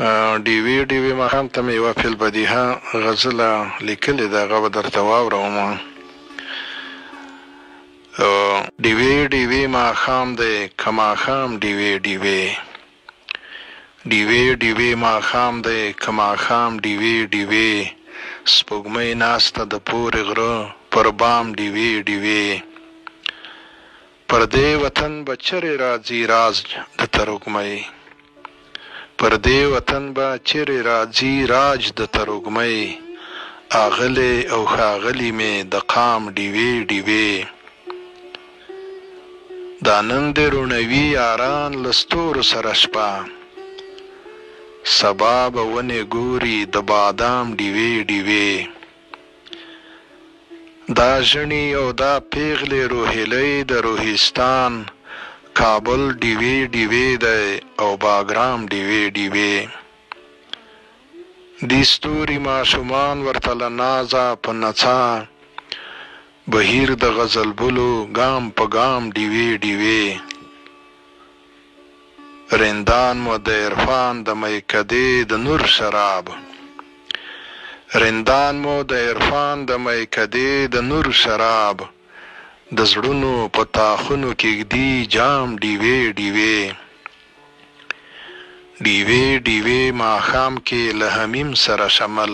ډیوې ډیوې ماښام ته مې یوه فی‌البدیهه غزله لیکلې ده، هغه به درته واوروم. ډیوې ډیوې ماښام دی که ماښام ډیوې ډیوې، ډیوې ډیوې ماښام دی که ماښام ډیوې ډیوې، سپوږمۍ ناسته د پورې غره پر بام ډیوې ډیوې. پر دې وطن به چیرې راځي راز د تروږمۍ، پر دې وطن به چیرې راځي راج د تروږمۍ، آغلې او ښاغلي مې د قام ډیوې ډیوې. دا نن دې روڼوي یاران له ستورو سره شپه، سبا به ونې ګوري د بادام ډیوې ډیوې. دا ژڼي او دا پیغلې روهیلۍ د روهستان، کابل ډیوې ډیوې دی او باګرام ډیوې ډیوې. دې ستوري ماشومان ورته له نازه په نڅا، بهیر د غزلبلو ګام په ګام ډیوې ډیوې. رندان مو د عرفان د میکدې د نور شراب، رندان مو د عرفان د میکدې د نور شراب، د زړونو په تاخونو کېږدي جام ډیوې ډیوې. ډیوې ډیوې ماښام کې له حمیم سره شمل،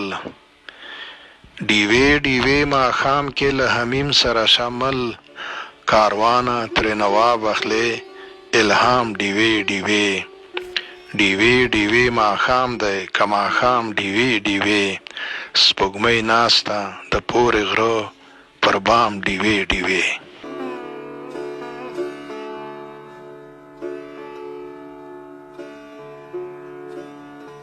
ډیوې ډیوې ماښام کې له حمیم سره شمل، کاروانه ترې نواب اخلې الهام ډیوې ډیوې. ډیوې ډیوې ماښام دی که ماښام ډیوې ډیوې، سپوږمۍ ناسته د پورې غره پر بام ډیوې ډیوې.